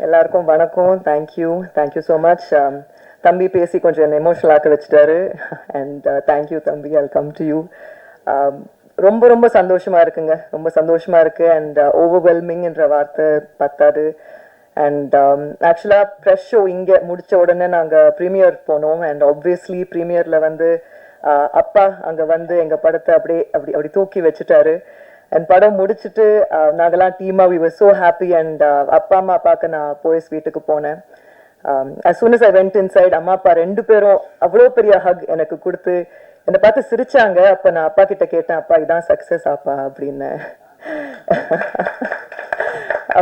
எல்லாருக்கும் வணக்கம். Thank you so much. தம்பி பேசி கொஞ்சம் என்ன எமோஷனல் ஆக்க வச்சுட்டாரு. அண்ட் தேங்க்யூ தம்பி. I come to you. ரொம்ப ரொம்ப சந்தோஷமா இருக்குங்க, ரொம்ப சந்தோஷமா இருக்கு. அண்ட் ஓவர்வெல்மிங்ன்ற வார்த்தை பத்தாது. அண்ட் ஆக்சுவலாக ப்ரெஷ் ஷோ இங்கே முடித்த உடனே நாங்கள் ப்ரீமியர் போனோம். அண்ட் ஆப்வியஸ்லி ப்ரீமியரில் வந்து அப்பா அங்கே வந்து எங்கள் படத்தை அப்படி தூக்கி வச்சுட்டாரு. அண்ட் படம் முடிச்சுட்டு நாங்கள்லாம் டீமாக we were so happy. And அப்பா அம்மா பார்க்க நான் போயஸ் வீட்டுக்கு போனேன். as soon as I went inside, அம்மா அப்பா ரெண்டு பேரும் அவ்வளோ பெரிய ஹக் எனக்கு கொடுத்து என்னை பார்த்து சிரிச்சாங்க. அப்போ நான் அப்பா கிட்ட கேட்டேன், அப்பா இதான் சக்ஸஸ் அப்பா அப்படின்னு.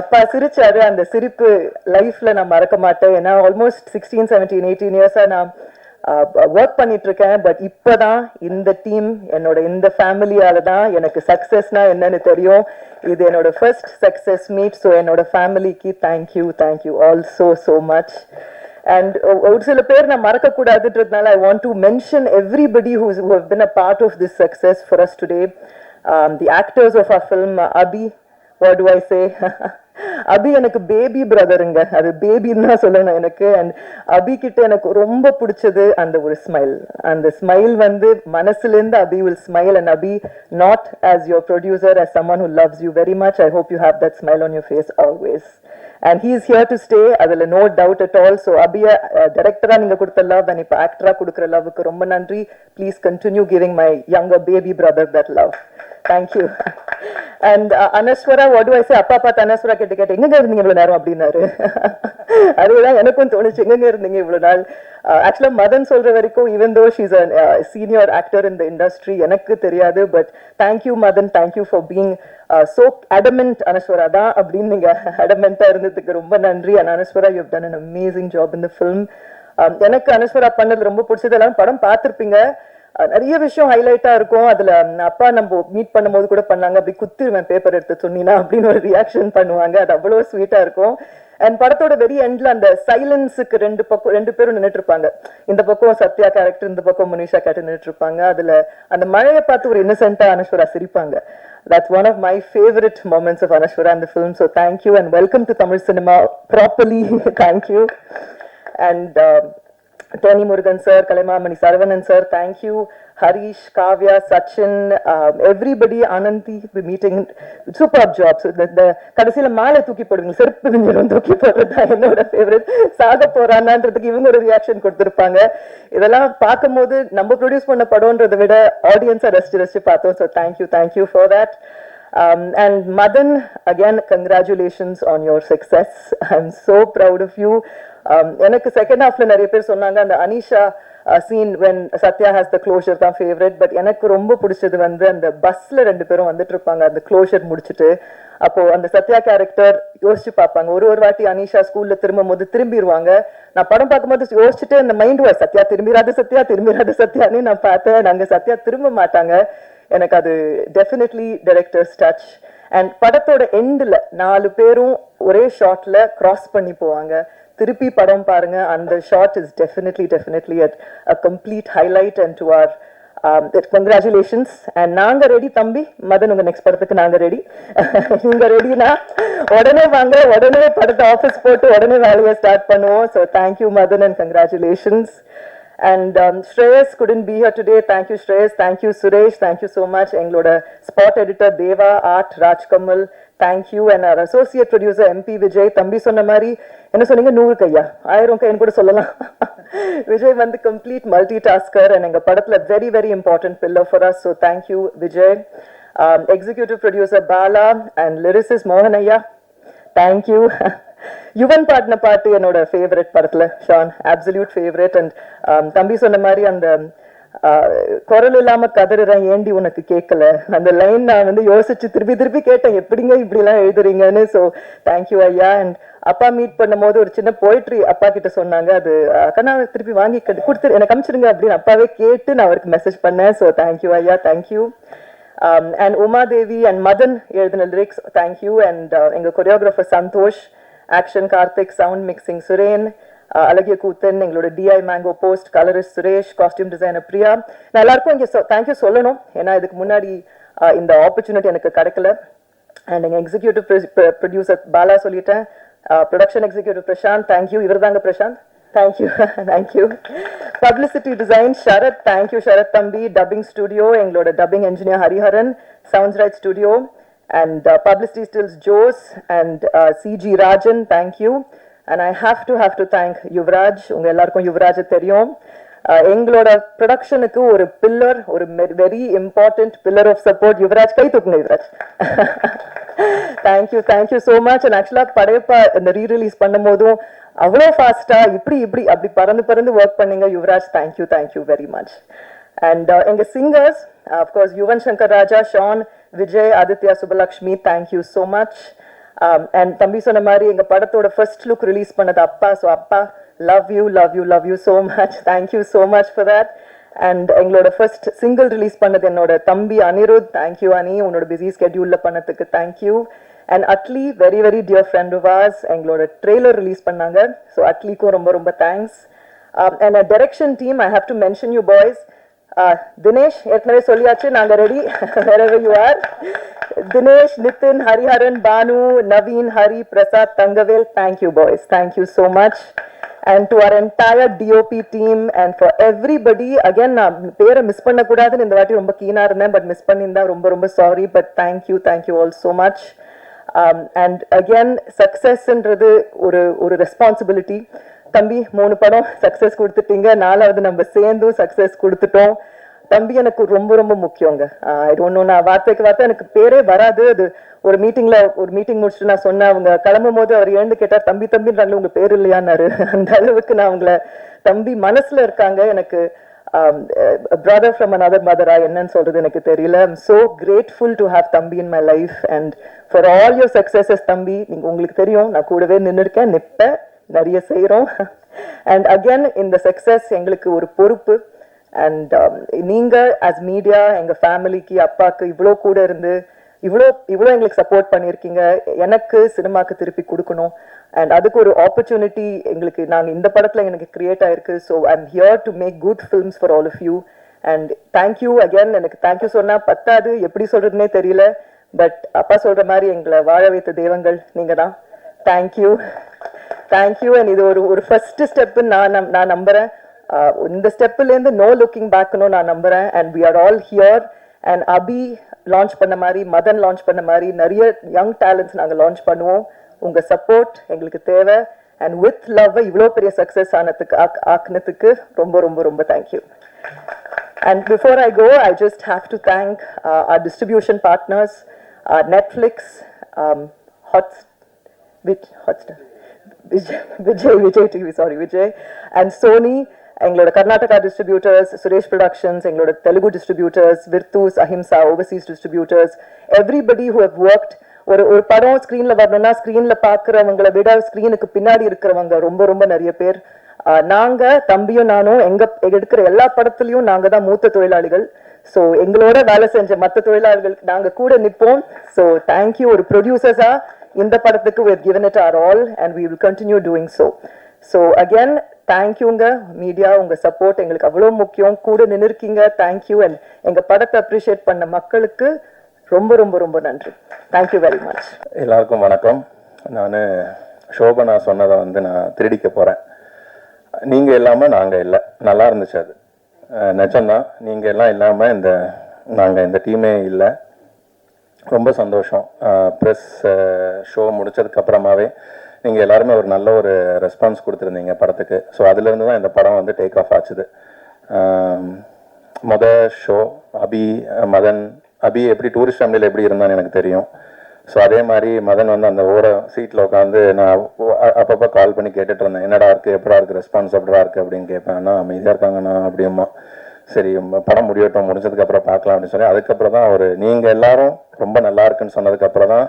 அப்பா சிரிச்சாரு. அந்த சிரிப்பு லைஃப்ல நான் மறக்க மாட்டேன். ஏன்னா ஆல்மோஸ்ட் 16, 17, 18 இயர்ஸா நான் ஒர்க் பண்ணிட்டு இருக்கேன். பட் இப்போதான் இந்த டீம் என்னோட இந்த ஃபேமிலியால தான் எனக்கு சக்ஸஸ்னா என்னன்னு தெரியும். இது என்னோட ஃபர்ஸ்ட் சக்ஸஸ் மீட். ஸோ என்னோட ஃபேமிலிக்கு thank you all so much. And ஒரு சில பேர் நான் மறக்கக்கூடாதுன்றதுனால I want to mention everybody who have been a part of this success for us today. The actors of our film, Abhi, what do I say? அபி எனக்கு baby பிரதருங்க, அது பேபின்னு தான் சொல்லணும் எனக்கு. அண்ட் அபி கிட்ட எனக்கு ரொம்ப பிடிச்சது அந்த ஒரு ஸ்மைல். அந்த ஸ்மைல் வந்து மனசுலேருந்து Abhi will smile. And Abhi, not as your producer, as someone who loves you very much, I hope you have that smile on your face always. And he is here to stay, அதில் no doubt at all. So அபியா டைரக்டராக நீங்கள் கொடுத்த love and இப்போ ஆக்டராக கொடுக்குற லவ்வுக்கு ரொம்ப நன்றி. Please continue giving my younger baby brother that love. Thank you. And Anaswara, what do I say? அப்பா பார்த்து அனஸ்வரா கேட்டு எங்க இருந்தீங்க இவ்வளவு நேரம் அப்படின்னாரு. அதுதான் எனக்கும் தோணுச்சு, எங்க இருந்தீங்க இவ்வளவு நாள். ஆக்சுவலா மதன் சொல்ற வரைக்கும் even though she's a senior actor in the industry எனக்கு தெரியாது. But thank you Madhan, thank you for being so adamant. Anaswara தான் அப்படின்னு நீங்க அடமெண்டா இருந்ததுக்கு ரொம்ப நன்றி. And Anaswara, you have done an amazing job in the film. எனக்கு அனஸ்வரா பண்ணது ரொம்ப பிடிச்சது. எல்லாரும் படம் பார்த்திருப்பீங்க, நிறைய விஷயம் ஹைலைட்டா இருக்கும். அதுல அப்பா நம்ம மீட் பண்ணும் போது கூட பண்ணாங்க, அப்படி குத்திருவேன் பேப்பர் எடுத்து சொன்னீங்கன்னா அப்படின்னு ஒரு ரியாக்ஷன் பண்ணுவாங்க. அது அவ்வளவு ஸ்வீட்டா இருக்கும். அண்ட் படத்தோட வெரி எண்ட்ல அந்த சைலன்ஸுக்கு ரெண்டு பேரும் நின்றுட்டு இருப்பாங்க. இந்த பக்கம் சத்யா கேரக்டர், இந்த பக்கம் மனிஷா கேரக்டர் நின்றுட்டு இருப்பாங்க. அதுல அந்த மழையை பார்த்து ஒரு இன்னசென்ட்டா அனஸ்வரா சிரிப்பாங்க. That's one of my favorite moments of Anaswara in the film. So thank you and welcome to Tamil cinema properly. Thank you. And Tony Murugan sir, Kalaimamani Saravanan sir, thank you. Harish, Kavya, Sachin, everybody, Ananthi, we're meeting. Superb job. So the கடைசியில மாலை தூக்கி போடுவீங்க, செருப்பு விஞ்சிரும் தூக்கி போடுறதா என்னோட favourite. சாக போறானான்றதுக்கு இவங்க ஒரு ரியாக்ஷன் கொடுத்துருப்பாங்க. இதெல்லாம் பார்க்கும்போது நம்ம ப்ரொடியூஸ் பண்ண படம்ன்றதை விட ஆடியன்ஸை ரசிச்சு பார்த்தோம். So thank you for that. And Madan, again, congratulations on your success. I'm so proud of you. எனக்கு செகண்ட் ஹாஃப்ல நிறைய பேர் சொன்னாங்க அந்த Anisha scene when Sathya has the closure தான் ஃபேவரட். பட் எனக்கு ரொம்ப பிடிச்சது வந்து அந்த பஸ்ல ரெண்டு பேரும் வந்துட்டு இருப்பாங்க அந்த க்ளோஷர் முடிச்சுட்டு. அப்போ அந்த சத்யா கேரக்டர் யோசிச்சு பார்ப்பாங்க. ஒரு வாட்டி அனிஷா ஸ்கூல்ல திரும்பும் போது திரும்பிடுவாங்க. நான் படம் பார்க்கும்போது யோசிச்சுட்டு அந்த மைண்ட் வாய்ஸ் சத்யா திரும்பிராது சத்யான்னு நான் பார்த்தேன். நாங்க சத்யா திரும்ப மாட்டாங்க. எனக்கு அது டெஃபினெட்லி டைரக்டர்ஸ் டச். அண்ட் படத்தோட எண்டில் 4 பேரும் ஒரே ஷாட்ல கிராஸ் பண்ணி போவாங்க. திருப்பி படம் பாருங்க, அந்த shot is definitely a complete highlight. And to our congratulations. And நாங்க ரெடி தம்பி. மதன், உங்க நெக்ஸ்ட் படத்துக்கு நாங்க ரெடி. நீங்க ரெடினா உடனே வாங்க, உடனே படத்தை ஆஃபீஸ் போட்டு உடனே வேலையை ஸ்டார்ட் பண்ணுவோம். So thank you Madhan and congratulations. And Shreyas couldn't be here today. Thank you Shreyas. Thank you Suresh. Thank you so much. எங்களோட spot editor Deva, art Rajkamal, thank you. And our associate producer MP Vijay. தம்பி சொன்ன மாதிரி என்ன சொன்னீங்க, 100 கையா 1000 கைன்னு கூட சொல்லலாம். விஜய் வந்து complete multitasker and எங்க படத்துல very important pillar for us. So thank you Vijay. Executive producer Bala and lyricist Mohan Ayya, thank you. Yuvan பாடின பாட்டு என்னோட ஃபேவரட் படத்துல, ஷான் அப்சல்யூட் ஃபேவரட். அண்ட் தம்பி சொன்ன மாதிரி அந்த குரல் இல்லாம கதறுறேன் ஏண்டி உனக்கு கேட்கல, அந்த லைன் நான் வந்து யோசிச்சு திருப்பி கேட்டேன், எப்படிங்க இப்படிலாம் எழுதுறீங்கன்னு. ஸோ தேங்க்யூ ஐயா. அண்ட் அப்பா மீட் பண்ணும் போது ஒரு சின்ன போய்ட்ரி அப்பா கிட்ட சொன்னாங்க, அது அக்கா திருப்பி வாங்கி கொடுத்து எனக்கு அனுப்பிச்சிருங்க அப்படின்னு அப்பாவே கேட்டு நான் அவருக்கு மெசேஜ் பண்ணேன். ஸோ தேங்க்யூ ஐயா, thank you. And Uma Devi and Madan எழுதின லிரிக்ஸ், தேங்க்யூ. அண்ட் எங்க choreographer Santhosh, action Karthik, sound mixing Suren, அழகிய கூத்தன், எங்களோட DI mango post, colourist Suresh, costume designer Priya. நான் எல்லாருக்கும் இங்கே தேங்க்யூ சொல்லணும், ஏன்னா இதுக்கு முன்னாடி இந்த ஆப்பர்ச்சுனிட்டி எனக்கு கிடைக்கல. அண்ட் எங்கள் எக்ஸிக்யூட்டிவ் ப்ரொடியூசர் பாலா சொல்லிட்டேன், Production executive Prashant, thank you. Ivarthanga Prashant, thank you. Thank you. Publicity design Sharath, thank you Sharath Thambi. Dubbing studio engaloda dubbing engineer Hariharan. Sounds Right studio and publicity stills Jose and CG Rajan, thank you. And I have to thank Yuvraj. Unga ellarkum Yuvraj theriyum. எங்களோட ப்ரொடக்ஷனுக்கு ஒரு pillar, ஒரு very important pillar of support Yuvaraj. கை தூக்குங்க Yuvaraj. Thank you so much. And ஆக்சுவலாக படையப்பா இந்த re-release பண்ணும் போதும் அவ்வளோ ஃபாஸ்டா இப்படி அப்படி பறந்து ஒர்க் பண்ணீங்க Yuvaraj. Thank you very much. And எங்க singers of course Yuvan Shankar Raja, Shaan, Vijay, Aditya, Subhalakshmi, thank you so much. And தம்பி சொன்ன மாதிரி எங்க படத்தோட ஃபர்ஸ்ட் லுக் ரிலீஸ் பண்ணது அப்பா. ஸோ அப்பா, love you so much. Thank you so much for that. And எங்களோட first single release பண்ணது என்னோட தம்பி அனிருத். Thank you Ani, உன்னோட busy schedule பண்ணதுக்கு thank you. And Atli, very dear friend of ours, எங்களோட trailer release பண்ணாங்க. So Atliக்கும் ரொம்ப thanks. And a direction team, I have to mention you boys. Dinesh, ஏற்கனவே சொல்லியாச்சு, நாங்க ready wherever you are. Dinesh, Nitin, Hariharan, Banu, Naveen, Hari, Prasad, Tangavel, thank you boys. Thank you so much. And to our entire DOP team and for everybody, again நான் பேரை miss பண்ண கூடாதுன்னு இந்த வாட்டி ரொம்ப கீனா இருந்தேன், பட் மிஸ் பண்ணியிருந்தா ரொம்ப sorry. But thank you all so much. And again சக்சஸ்ன்றது ஒரு ரெஸ்பான்சிபிலிட்டி. தம்பி 3 படம் சக்சஸ் கொடுத்துட்டீங்க, 4வது நம்ம சேர்ந்தும் சக்சஸ் கொடுத்துட்டோம். தம்பி எனக்கு ரொம்ப முக்கியங்க. ஐ டோன்ட் நோ, நான் வார்த்தை எனக்கு பேரே வராது. அது ஒரு மீட்டிங் முடிச்சுட்டு நான் சொன்னேன், அவங்க கிளம்பும் போது அவர் எழுந்து கேட்டார், தம்பின்றாங்களே உங்க பேர் இல்லையான்னாரு. அந்த அளவுக்கு நான் அவங்கள தம்பி மனசுல இருக்காங்க. எனக்கு brother from another mother, என்னன்னு சொல்றது எனக்கு தெரியல. I'm so grateful to have தம்பி in my life and for all your successes தம்பி. உங்களுக்கு தெரியும் நான் கூடவே நின்னுருக்கேன், நிப்பேன், நிறைய செய்றோம். and again இந்த சக்சஸ் எங்களுக்கு ஒரு பொறுப்பு. அண்ட் நீங்க as மீடியா எங்க ஃபேமிலிக்கு அப்பாக்கு இவ்வளோ கூட இருந்து இவ்வளோ எங்களுக்கு சப்போர்ட் பண்ணியிருக்கீங்க. எனக்கு சினிமாக்கு திருப்பி கொடுக்கணும் அண்ட் அதுக்கு ஒரு ஆப்பர்ச்சுனிட்டி எங்களுக்கு நாங்கள் இந்த படத்தில் எனக்கு கிரியேட் ஆயிருக்கு. So I am here to make good films for all of you and thank you again. எனக்கு தேங்க்யூ சொன்னால் பத்தாது, எப்படி சொல்றதுனே தெரியல. பட் அப்பா சொல்ற மாதிரி எங்களை வாழ வைத்த தெய்வங்கள் நீங்க தான். தேங்க்யூ. அண்ட் இது ஒரு ஃபர்ஸ்ட் ஸ்டெப்புன்னு நான் நம்புறேன். இந்த ஸ்டெப்லேருந்து நோ லுக்கிங் பேக்னு நான் நம்புறேன். And we are all here. And Abhi launch பண்ண மாதிரி, மதன் லான்ச் பண்ண மாதிரி நிறைய யங் டேலண்ட்ஸ் நாங்கள் லான்ச் பண்ணுவோம். உங்க சப்போர்ட் எங்களுக்கு தேவை. அண்ட் வித் லவ் இவ்வளோ பெரிய சக்ஸஸ் ஆக்குனதுக்கு ரொம்ப thank you. And before I go, I just have to thank our distribution partners, Netflix, Hotstar, Vijay TV, Vijay, and Sony, எங்களோட கர்நாடகா டிஸ்ட்ரிபியூட்டர்ஸ், சுரேஷ் ப்ரொடக்ஷன்ஸ், எங்களோட தெலுங்கு டிஸ்ட்ரிபியூட்டர்ஸ், விர்த்தூஸ், Ahimsa, overseas distributors, everybody who have worked. ஒரு படம் ஸ்க்ரீன்ல வரணும்னா ஸ்க்ரீன்ல பாக்குறவங்களை விட ஸ்க்ரீனுக்கு பின்னாடி இருக்கிறவங்க ரொம்ப நிறைய பேர். நாங்க தம்பியும் நானும் எடுக்கிற எல்லா படத்துலயும் நாங்க தான் மூத்த தொழிலாளிகள். ஸோ எங்களோட வேலை செஞ்ச மற்ற தொழிலாளிகளுக்கு நாங்க கூட நிற்போம். So thank you. ஒரு ப்ரொடியூசர்ஸா இந்த படத்துக்கு we have given it our all and we will continue doing so. So again, தேங்க்யூங்க மீடியா, உங்க சப்போர்ட் எங்களுக்கு அவ்வளோ முக்கியம். கூட நின்றுருக்கீங்க, தேங்க்யூ. அண்ட் எங்க படத்தை அப்ரிஷியேட் பண்ண மக்களுக்கு ரொம்ப நன்றி. Thank you very much. எல்லாருக்கும் வணக்கம். நான் சோபனா சொன்னதை நான் திருடிக்க போறேன். நீங்க இல்லாம நாங்க இல்லை, நல்லா இருந்துச்சு. அது நிஜம்தான். நீங்க எல்லாம் இல்லாம நாங்க இந்த டீமே இல்லை. ரொம்ப சந்தோஷம். ப்ரெஸ் ஷோ முடிச்சதுக்கு அப்புறமாவே நீங்கள் எல்லாருமே ஒரு நல்ல ஒரு ரெஸ்பான்ஸ் கொடுத்துருந்தீங்க படத்துக்கு. ஸோ அதுலேருந்து தான் இந்த படம் டேக் ஆஃப் ஆச்சுது. ஷோ மதன் அபி எப்படி டூரிஸ்ட் ஃபேமிலியில் எப்படி இருந்தான்னு எனக்கு தெரியும். ஸோ அதே மாதிரி மதன் அந்த சீட்டில் உட்காந்து நான் அப்பப்போ கால் பண்ணி கேட்டுட்டு இருந்தேன், என்னடா இருக்குது, எப்படா இருக்குது, ரெஸ்பான்ஸ் எப்படா இருக்குது அப்படின்னு கேட்பேன். அண்ணா அமைதியாக இருக்காங்கண்ணா அப்படியம்மா. சரி படம் முடிஞ்சதுக்கு அப்புறம் பார்க்கலாம் அப்படின்னு சொல்லி அதுக்கப்புறம் தான் நீங்கள் எல்லாரும் ரொம்ப நல்லா இருக்குன்னு சொன்னதுக்கப்புறம் தான்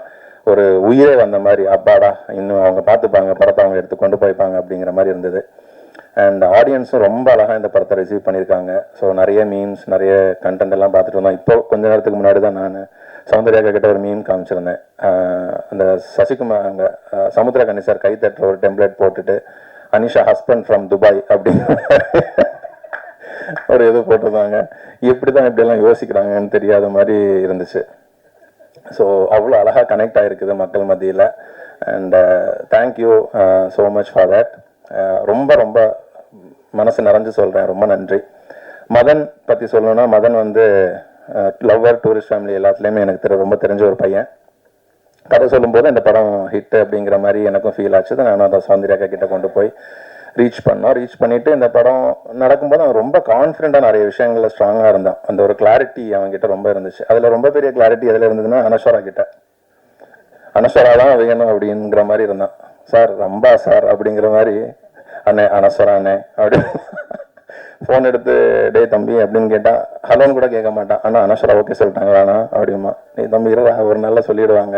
ஒரு உயிரே வந்த மாதிரி, அப்பாடா இன்னும் அவங்க பார்த்துப்பாங்க, படத்தை அவங்க எடுத்து கொண்டு போய்ப்பாங்க அப்படிங்கிற மாதிரி இருந்தது. அண்ட் ஆடியன்ஸும் ரொம்ப அழகாக இந்த படத்தை ரிசீவ் பண்ணியிருக்காங்க. ஸோ நிறைய மீம்ஸ், நிறைய கண்டென்ட் எல்லாம் பார்த்துட்டு வந்தோம். இப்போ கொஞ்ச நேரத்துக்கு முன்னாடி தான் நான் சௌந்தர்யா கிட்ட ஒரு மீம் காமிச்சிருந்தேன். அந்த சசிகுமார் அங்கே சமுத்திரகனி சார் கை தட்டுற ஒரு டெம்ப்ளேட் போட்டுட்டு அனிஷா ஹஸ்பண்ட் ஃப்ரம் துபாய் அப்படின்னு ஒரு இது போட்டிருந்தாங்க. எப்படிதான் இப்படியெல்லாம் யோசிக்கிறாங்கன்னு தெரியாத மாதிரி இருந்துச்சு. ஸோ அவ்வளோ அழகாக கனெக்ட் ஆகிருக்குது மக்கள் மத்தியில். And thank you so much for that. ரொம்ப ரொம்ப மனசு நிறைஞ்சு சொல்கிறேன், ரொம்ப நன்றி. மதன் பற்றி சொல்லணும்னா, மதன் வந்து லவ்வர், டூரிஸ்ட் ஃபேமிலி எல்லாத்துலேயுமே எனக்கு ரொம்ப தெரிஞ்ச ஒரு பையன். கதை சொல்லும்போது இந்த படம் ஹிட் அப்படிங்கிற மாதிரி எனக்கும் ஃபீல் ஆச்சு. நானும் அதை சௌந்தர்யாக்கா கிட்ட கொண்டு போய் ரீச் பண்ணிட்டு இந்த படம் நடக்கும்போது அவன் ரொம்ப கான்ஃபிடென்ட்டாக நிறைய விஷயங்களில் ஸ்ட்ராங்காக இருந்தான். அந்த ஒரு கிளாரிட்டி அவன்கிட்ட ரொம்ப இருந்துச்சு. அதில் ரொம்ப பெரிய கிளாரிட்டி எதில் இருந்ததுன்னா, அனஸ்வரா கிட்ட. அனஸ்வரா தான் வேணும் அப்படிங்கிற மாதிரி இருந்தான். சார் ரம்பா சார் அப்படிங்கிற மாதிரி, அண்ணே அனஸ்வரா அண்ணே அப்படின்னு ஃபோன் எடுத்து டே தம்பி அப்படின்னு கேட்டால் ஹலோன்னு கூட கேட்க மாட்டான். ஆனால் அனஸ்வரா ஓகே சொல்லிட்டாங்களாண்ணா அப்படிமா, நீ தம்பி ஒரு நாளில் சொல்லிடுவாங்க.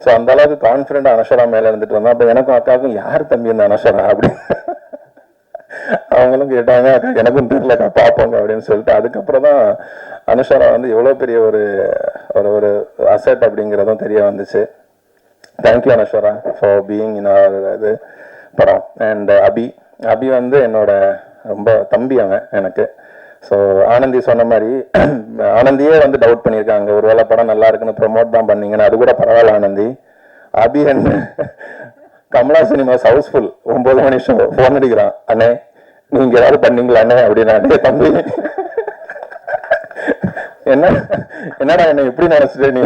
ஸோ அந்த அளவுக்கு கான்ஃபிடென்ட் அனஸ்வரா மேலே இருந்துட்டு வந்தான். அப்போ எனக்கும் அக்காவுக்கும் யார் தம்பி இந்த அனஸ்வரா அப்படின்னு அவங்களும் கேட்டாங்க. அக்கா எனக்கும் தெரியலக்கா பார்ப்போங்க அப்படின்னு சொல்லிட்டு அதுக்கப்புறம் தான் அனுஷரா வந்து எவ்வளோ பெரிய ஒரு ஒரு அசெட் அப்படிங்கிறதும் தெரிய வந்துச்சு. தேங்க்யூ அனுஷரா ஃபார் பீயிங் இன் இது படம். அண்ட் அபி வந்து என்னோட ரொம்ப தம்பி அவன் எனக்கு. ஸோ ஆனந்தி சொன்ன மாதிரி ஆனந்தியே வந்து டவுட் பண்ணியிருக்காங்க, ஒருவேளை படம் நல்லா இருக்குன்னு ப்ரொமோட் தான் பண்ணீங்கன்னு. அது கூட பரவாயில்ல ஆனந்தி. அபி என்ன கமலா சினிமாஸ் ஹவுஸ்ஃபுல் 9 மணி ஷோ ஃபோன் அடிக்கிறான், அண்ணே நீங்க ஏதாவது பண்ணீங்களா அண்ணே அப்படின்னா. தம்பி என்னடா என்ன எப்படி நினைச்சிட்டு நீ,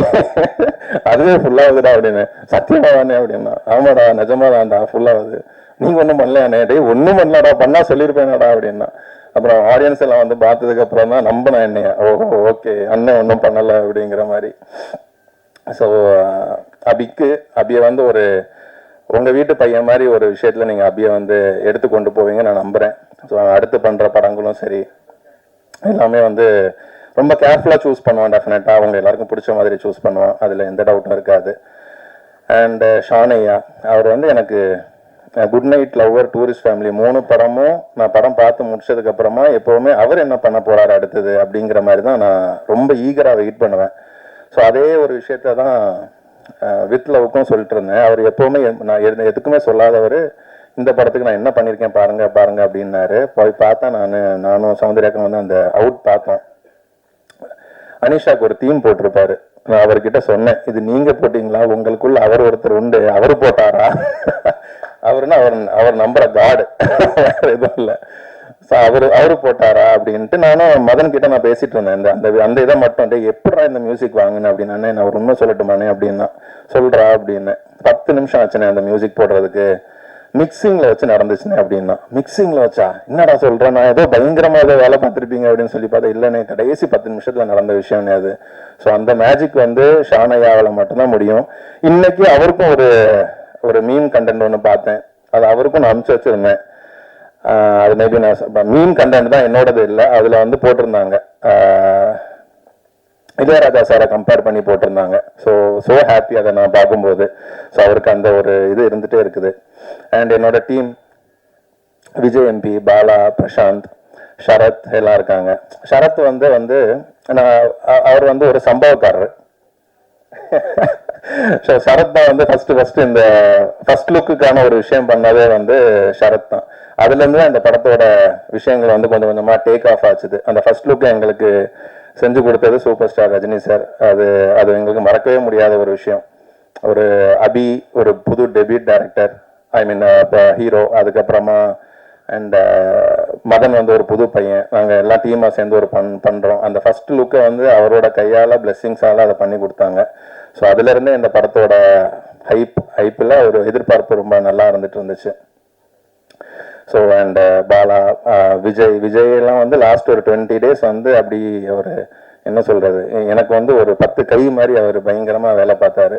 அதுவே ஃபுல்லாகுதுடா அப்படின்னு. சத்தியமா தானே அப்படின்னா, ஆமாடா நிஜமா தான்டா ஃபுல்லாகுது, நீங்க ஒன்றும் பண்ணலையாண்ணே. டே ஒன்றும் பண்ணலடா, பண்ணா சொல்லியிருப்பேனடா அப்படின்னா. அப்புறம் ஆடியன்ஸ் எல்லாம் வந்து பார்த்ததுக்கு அப்புறம் தான் நம்பினேன் என்னைய, ஓஹோ ஓகே அண்ணன் ஒன்றும் பண்ணலை அப்படிங்கிற மாதிரி. ஸோ அபியை வந்து ஒரு உங்கள் வீட்டு பையன் மாதிரி ஒரு விஷயத்தில் நீங்கள் அபியை வந்து எடுத்து கொண்டு போவீங்க நான் நம்புகிறேன். ஸோ அடுத்து பண்ணுற படங்களும் சரி எல்லாமே வந்து ரொம்ப கேர்ஃபுல்லாக சூஸ் பண்ணுவான். டெஃபினட்டாக அவங்க எல்லாருக்கும் பிடிச்ச மாதிரி சூஸ் பண்ணுவான், அதில் எந்த டவுட்டும் இருக்காது. அண்ட் ஷானையா அவர் வந்து எனக்கு good night, lover, tourist family 3 படமும் நான் படம் பார்த்து முடிச்சதுக்கப்புறமா எப்போவுமே அவர் என்ன பண்ண போகிறாரு அடுத்தது அப்படிங்கிற மாதிரி தான் நான் ரொம்ப ஈகராக வெயிட் பண்ணுவேன். ஸோ அதே ஒரு விஷயத்த தான் வித் லவ்க்கும் சொல்லிட்டு இருந்தேன். அவர் எப்போவுமே நான் எதுக்குமே சொல்லாதவர், இந்த படத்துக்கு நான் என்ன பண்ணியிருக்கேன் பாருங்க அப்படின்னாரு. போய் பார்த்தா நானும் சௌந்தர்யாக்கும் வந்து அந்த அவுட் பார்த்தோம். அனிஷாக்கு ஒரு தீம் போட்டிருப்பாரு. நான் அவர்கிட்ட சொன்னேன், இது நீங்க போட்டீங்களா, உங்களுக்குள்ள அவர் ஒருத்தர் உண்டு, அவர் போட்டாரா அவர் நம்புற காடு எதுவும் இல்லை. ஸோ அவரு போட்டாரா அப்படின்ட்டு நானும் மதன் கிட்ட நான் பேசிட்டு இருந்தேன். அந்த இதை மட்டும் எப்படா இந்த மியூசிக் வாங்கினேன் அப்படின்னானே, நான் ஒரு உண்மை சொல்லட்டுமானே அப்படின்னா, சொல்றா அப்படின்னு. 10 நிமிஷம் ஆச்சுனே அந்த மியூசிக் போடுறதுக்கு. மிக்சிங்ல வச்சு நடந்துச்சுனே அப்படின்னா. மிக்சிங்ல வச்சா என்னடா சொல்றேன், நான் ஏதோ பயங்கரமா ஏதோ வேலை பார்த்துருப்பீங்க அப்படின்னு சொல்லி பார்த்தா இல்லைன்னே, கடைசி 10 நிமிஷத்துல நடந்த விஷயம்னே அது. ஸோ அந்த மேஜிக் வந்து ஷானையாவில் மட்டும்தான் முடியும். இன்னைக்கு அவருக்கும் ஒரு மீம் கண்டென்ட் ஒன்று பார்த்தேன், அது அவருக்கும் நான் அனுப்பிச்சு வச்சிருந்தேன். அது மேபி நான் மீம் கண்டென்ட் தான், என்னோடது இல்லை. அதில் வந்து போட்டிருந்தாங்க இளையராஜா சாரை கம்பேர் பண்ணி போட்டிருந்தாங்க. ஸோ ஹாப்பி அதை நான் பார்க்கும்போது. ஸோ அவருக்கு அந்த ஒரு இது இருந்துகிட்டே இருக்குது. அண்ட் என்னோட டீம் விஜய் எம்பி, பாலா, பிரசாந்த், ஷரத் எல்லாம் இருக்காங்க. ஷரத் வந்து நான் அவர் வந்து ஒரு சம்பவக்காரர். ஸோ ஷரத் தான் வந்து ஃபர்ஸ்ட் இந்த ஃபர்ஸ்ட் லுக்குக்கான ஒரு விஷயம் பண்ணதே வந்து ஷரத் தான். அதுலேருந்து அந்த படத்தோட விஷயங்கள் வந்து கொஞ்சம் கொஞ்சமாக டேக் ஆஃப் ஆச்சுது. அந்த ஃபர்ஸ்ட் லுக்கு எங்களுக்கு செஞ்சு கொடுத்தது சூப்பர் ஸ்டார் ரஜினி சார். அது எங்களுக்கு மறக்கவே முடியாத ஒரு விஷயம். ஒரு ஒரு புது டெபியூட் டைரக்டர், ஐ மீன் ஹீரோ. அதுக்கப்புறமா அண்ட் மதன் வந்து ஒரு புது பையன். நாங்கள் எல்லாம் டீமாக சேர்ந்து ஒரு பண்ணுறோம். அந்த ஃபர்ஸ்ட் லுக்கை வந்து அவரோட கையால் பிளெஸ்ஸிங்ஸால் அதை பண்ணி கொடுத்தாங்க. ஸோ அதுலேருந்தே இந்த படத்தோட ஹைப்பில் ஒரு எதிர்பார்ப்பு ரொம்ப நல்லா இருந்துச்சு. ஸோ அண்ட் பாலா, விஜய் எல்லாம் வந்து லாஸ்ட் ஒரு 20 days வந்து அப்படி ஒரு என்ன சொல்றது, எனக்கு வந்து ஒரு 10 கை மாதிரி அவர் பயங்கரமா வேலை பார்த்தாரு.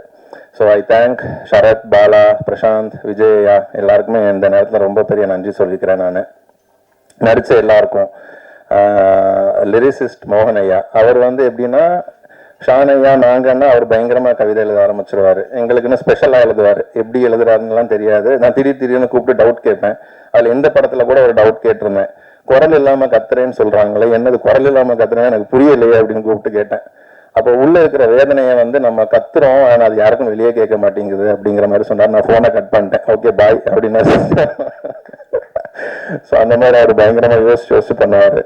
So I thank Sharath, Bala, Prashanth, Vijaya எல்லாருக்குமே இந்த நேரத்தில் ரொம்ப பெரிய நன்றி சொல்லிக்கிறேன். நான் நடிச்ச எல்லாருக்கும். லிரிசிஸ்ட் மோகன் ஐயா, அவர் வந்து எப்படின்னா ஷானையா நாங்கன்னா அவர் பயங்கரமா கவிதை எழுத ஆரம்பிச்சிருவாரு. எங்களுக்குன்னு ஸ்பெஷலா எழுதுவாரு. எப்படி எழுதுறாருன்னுலாம் தெரியாது. நான் திடீர்னு கூப்பிட்டு டவுட் கேட்பேன். அதுல எந்த படத்துல கூட ஒரு டவுட் கேட்டிருந்தேன். குரல் இல்லாம கத்துறேன்னு சொல்றாங்களே, என்னது குரல் இல்லாம கத்துறேன் எனக்கு புரியலையே அப்படின்னு கூப்பிட்டு கேட்டேன். அப்போ உள்ள இருக்கிற வேதனையை வந்து நம்ம கத்துறோம், ஆனா அது யாருக்கும் வெளியே கேட்க மாட்டேங்குது அப்படிங்கிற மாதிரி சொன்னார். நான் போனை கட் பண்ணிட்டேன். ஓகே பாய் அப்படின்னு. ஸோ அந்த மாதிரி அவர் பயங்கரமா யோசிச்சு பண்ணுவாரு.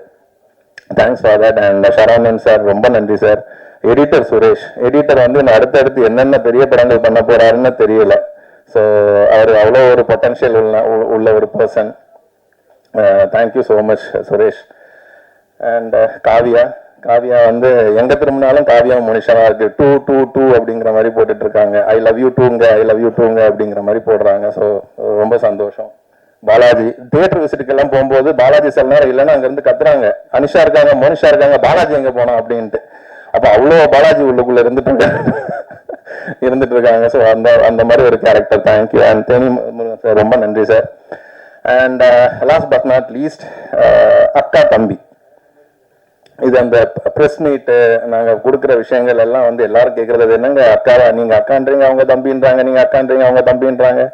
Thanks for that. And Saravanan sir ரொம்ப நன்றி சார். எடிட்டர் சுரேஷ். எடிட்டர் வந்து நான் அடுத்தடுத்து என்னென்ன பெரிய படங்கள் பண்ண போறாருன்னு தெரியல. ஸோ அவர் அவ்வளோ ஒரு பொட்டன்ஷியல் உள்ள ஒரு person. Thank you so much Suresh. And Kavya வந்து எங்க திரும்பினாலும் காவியா மனுஷனா இருக்கு. 2 அப்படிங்கிற மாதிரி போட்டுட்டு இருக்காங்க. ஐ லவ் யூ டூங்க அப்படிங்கிற மாதிரி போடுறாங்க. ஸோ ரொம்ப சந்தோஷம். பாலாஜி தியேட்டர் விசிட்டுக்கு எல்லாம் போகும்போது பாலாஜி சில நேரம் இல்லைன்னா அங்க இருந்து கத்துறாங்க, அனிஷா இருக்காங்க, மோனிஷா இருக்காங்க, பாலாஜி எங்க போனோம் அப்படின்ட்டு. அப்ப அவ்வளோ பாலாஜி உள்ளுக்குள்ள இருந்துட்டு இருக்காங்க. ஸோ அந்த மாதிரி ஒரு character. Thank you. And Theni sir ரொம்ப நன்றி sir. And last but not least அக்கா தம்பி. இது அந்த ப்ரெஸ் மீட்டு நாங்கள் கொடுக்குற விஷயங்கள் எல்லாம் வந்து எல்லாரும் கேட்கறது என்னங்க, அக்காவா நீங்க அக்கான்றீங்க, அவங்க தம்பின்றாங்க, நீங்க அக்கான்றீங்க, அவங்க தம்பின்றாங்க.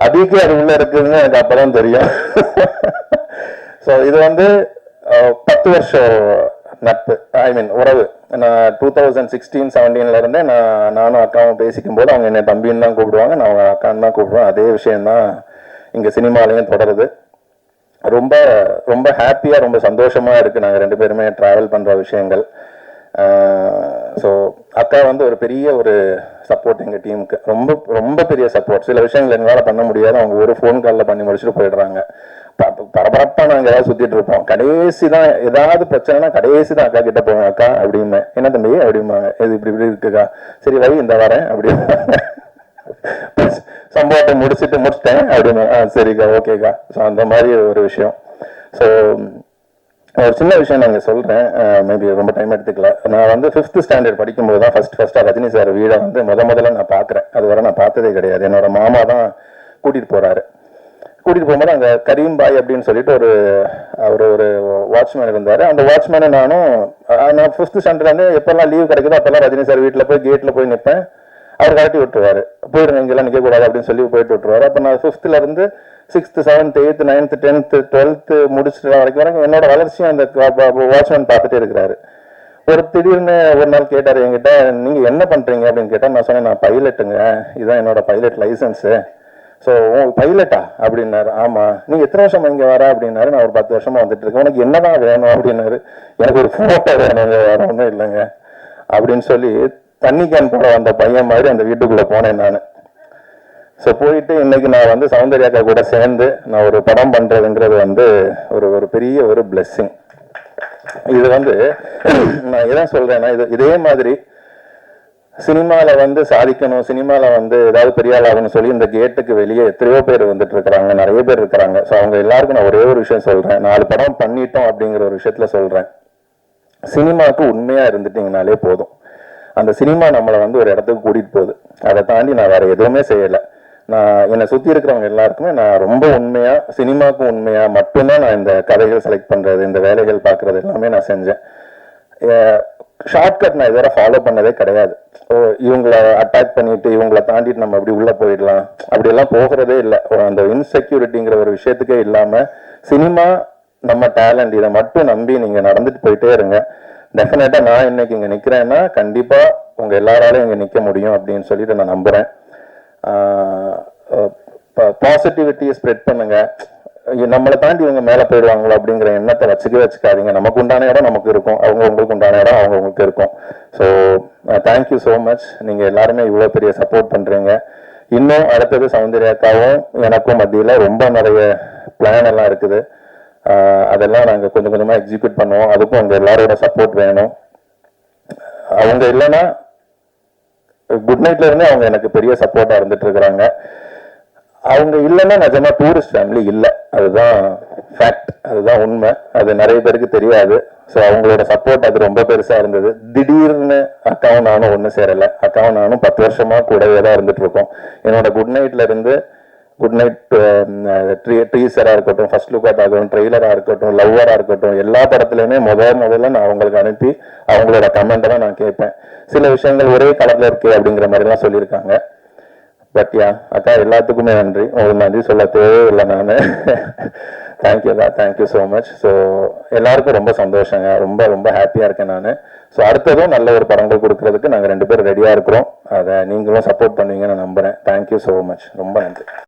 அதுக்கே அது உள்ள இருக்குதுன்னு எனக்கு அப்பதான் தெரியும். ஸோ இது வந்து 10 வருஷம் நட்பு, ஐ மீன் உறவு. நான் 2016-17 இருந்தே நானும் அக்காவும் பேசிக்கும் போது அவங்க என்னை தம்பின்னு தான் கூப்பிடுவாங்க, நான் அவங்க அக்கான்னு தான் கூப்பிடுவேன். அதே விஷயம்தான் இங்கே சினிமாலையும் தொடருது. ரொம்ப ரொம்ப ஹாப்பியாக ரொம்ப சந்தோஷமாக இருக்குது நாங்கள் 2 பேருமே ட்ராவல் பண்ணுற விஷயங்கள். ஸோ அக்கா வந்து ஒரு பெரிய ஒரு சப்போர்ட் எங்கள் டீமுக்கு, ரொம்ப ரொம்ப பெரிய சப்போர்ட். சில விஷயங்கள் எங்களால் பண்ண முடியாது, அவங்க ஒரு ஃபோன் காலில் பண்ணி முடிச்சுட்டு போயிடுறாங்க. பரபரப்பாக நாங்கள் ஏதாவது சுற்றிட்டு இருப்போம். கடைசி தான் ஏதாவது பிரச்சனைனா கடைசி தான் அக்கா கிட்ட போவேன். அக்கா அப்படிமே என்ன தம்பி அப்படிம்பாங்க, இது இப்படி இருக்குக்கா, சரி வை இந்த வரேன் அப்படின்னு சம்பவத்தை முடிச்சிட்டேன் அப்படின்னு. சரிக்கா ஓகேக்கா. ஸோ அந்த மாதிரி ஒரு விஷயம். ஸோ ஒரு சின்ன விஷயம் நாங்கள் சொல்கிறேன், மேபி ரொம்ப டைம் எடுத்துக்கல. நான் வந்து 5th ஸ்டாண்டர்ட் படிக்கும்போது தான் ஃபர்ஸ்ட்டாக ரஜினி சார் வீடை வந்து முதல்ல நான் பார்க்குறேன். அது வரை நான் பார்த்ததே கிடையாது. என்னோட மாமா தான் கூட்டிகிட்டு போகிறாரு. கூட்டிகிட்டு போகும்போது அங்கே கரீம் பாய் அப்படின்னு சொல்லிட்டு ஒரு வாட்ச்மேன் இருந்தார். அந்த வாட்ச்மேனை நான் 5th ஸ்டாண்டர்ட்லேருந்து எப்போல்லாம் லீவ் கிடைக்குதோ அப்போல்லாம் ரஜினி சார் வீட்டில் போய் கேட்டில் போய் நிற்பேன். அவர் கட்டி விட்டுருவாரு, போயிடுங்க இங்கெல்லாம் நிற்கக்கூடாது அப்படின்னு சொல்லி போயிட்டு விட்டுருவாரு. அப்போ நான் 5th இருந்து 6th 7th 8th 9th 10th 12th முடிச்சுட்டு வரைக்கும் என்னோட வளர்ச்சியும் அந்த வாட்ச்மேன் பார்த்துட்டே இருக்கிறாரு. திடீர்னு ஒரு நாள் கேட்டார் என்கிட்ட, நீங்க என்ன பண்றீங்க அப்படின்னு கேட்டா, நான் சொன்னேன் நான் பைலட்டுங்க, இதுதான் என்னோட பைலட் லைசன்ஸு. ஸோ பைலட்டா அப்படின்னாரு. ஆமா. நீங்க எத்தனை வருஷமா இங்க வர அப்படின்னாரு. நான் ஒரு 10 வருஷமா வந்துட்டு இருக்கேன். உனக்கு என்னதான் வேணும் அப்படின்னாரு. எனக்கு ஒரு போட்டோ வேணுங்க, வேற ஒன்றும் இல்லைங்க அப்படின்னு சொல்லி தண்ணி கேன் போட வந்த பையன் மாதிரி அந்த வீட்டுக்குள்ள போனேன் நான். ஸோ போயிட்டு இன்னைக்கு நான் வந்து சௌந்தர்யாக்கா கூட சேர்ந்து நான் ஒரு படம் பண்றதுங்கிறது வந்து ஒரு பெரிய ஒரு பிளெஸ்ஸிங். இது வந்து நான் எதான் சொல்றேன்னா, இதே மாதிரி சினிமால வந்து சாதிக்கணும், சினிமால வந்து ஏதாவது பெரிய ஆளாகணும்னு சொல்லி இந்த கேட்டுக்கு வெளியே எத்தனையோ பேர் வந்துட்டு இருக்கிறாங்க, நிறைய பேர் இருக்கிறாங்க. ஸோ அவங்க எல்லாருக்கும் நான் ஒரே ஒரு விஷயம் சொல்றேன், 4 படம் பண்ணிட்டோம் அப்படிங்கிற ஒரு விஷயத்துல சொல்றேன். சினிமாவுக்கு உண்மையா இருந்துட்டீங்கனாலே போதும். அந்த சினிமா நம்மளை வந்து ஒரு இடத்துக்கு கூட்டிட்டு போகுது. அதை தாண்டி நான் வேற எதுவுமே செய்யலை. நான் என்னை சுற்றி இருக்கிறவங்க எல்லாருக்குமே நான் ரொம்ப உண்மையா, சினிமாவுக்கும் உண்மையா மட்டும்தான் நான் இந்த கதைகள் செலக்ட் பண்றது, இந்த வேலைகள் பார்க்கறது எல்லாமே நான் செஞ்சேன். ஷார்ட்கட் நான் இதுவரை ஃபாலோ பண்ணதே கிடையாது. இவங்களை அட்டாக் பண்ணிட்டு இவங்களை தாண்டிட்டு நம்ம அப்படி உள்ள போயிடலாம் அப்படியெல்லாம் போகிறதே இல்லை. அந்த இன்செக்யூரிட்டிங்கிற ஒரு விஷயத்துக்கே இல்லாம சினிமா நம்ம டேலண்ட், இதை மட்டும் நம்பி நீங்க நடந்துட்டு போயிட்டே இருங்க. டெஃபினட்டா நான் இன்னைக்கு இங்க நிக்கிறேன்னா கண்டிப்பா உங்க எல்லாராலும் இங்க நிக்க முடியும் அப்படின்னு சொல்லிட்டு நான் நம்புறேன். பாசிட்டிவிட்டியை ஸ்ப்ரெட் பண்ணுங்க. நம்மளை தாண்டி இவங்க மேல போயிடுவாங்களோ அப்படிங்கிற எண்ணத்தை வச்சுக்காதீங்க. நமக்கு உண்டான இடம் நமக்கு இருக்கும், அவங்க உங்களுக்கு உண்டான இடம் அவங்க உங்களுக்கு இருக்கும். So thank you so much. நீங்க எல்லாருமே இவ்வளவு பெரிய சப்போர்ட் பண்றீங்க. இன்னும் அடுத்தது சௌந்தர்யாக்காவும் எனக்கும் மத்தியில ரொம்ப நிறைய பிளான் எல்லாம் இருக்குது. அதெல்லாம் நாங்கள் கொஞ்சம் கொஞ்சமாக எக்ஸிக்யூட் பண்ணுவோம். அதுக்கும் உங்கள் எல்லாரோட சப்போர்ட் வேணும். அவங்க இல்லைன்னா குட் நைட்ல இருந்து அவங்க எனக்கு பெரிய சப்போர்ட்டாக இருந்துட்டு இருக்கிறாங்க. அவங்க இல்லைன்னா நிஜமா டூரிஸ்ட் ஃபேமிலி இல்லை. அதுதான் ஃபேக்ட், அதுதான் உண்மை. அது நிறைய பேருக்கு தெரியாது. ஸோ அவங்களோட சப்போர்ட் அது ரொம்ப பெருசாக இருந்தது. திடீர்னு அக்காவும் நானும் ஒன்று சேரலை. அக்காவும் நானும் 10 வருஷமா கூடவே தான் இருந்துட்டு இருக்கோம். என்னோட குட் நைட்ல இருந்து குட் நைட் டீசரா இருக்கட்டும், ஃபர்ஸ்ட் லுக்கா இருக்கட்டும், ட்ரெய்லரா இருக்கட்டும், லவ்வரா இருக்கட்டும், எல்லா படத்துலயுமே முதல்ல நான் அவங்களுக்கு அனுப்பி அவங்களோட கமெண்ட் தான் நான் கேட்பேன். சில விஷயங்கள் ஒரே கலர்ல இருக்கு அப்படிங்கிற மாதிரி எல்லாம் சொல்லியிருக்காங்க. பட் யா அக்கா எல்லாத்துக்குமே நன்றி. உங்களுக்கு நன்றி சொல்ல தேவையில்லை நான். தேங்க்யூ அக்கா, தேங்க்யூ ஸோ மச். ஸோ எல்லாருக்கும் ரொம்ப சந்தோஷங்க, ரொம்ப ரொம்ப ஹாப்பியா இருக்கேன் நான். ஸோ அடுத்ததும் நல்ல ஒரு படங்கள் கொடுக்கறதுக்கு நாங்கள் 2 பேரும் ரெடியா இருக்கிறோம். அதை நீங்களும் சப்போர்ட் பண்ணுவீங்கன்னு நான் நம்புறேன். Thank you so much. ரொம்ப நன்றி.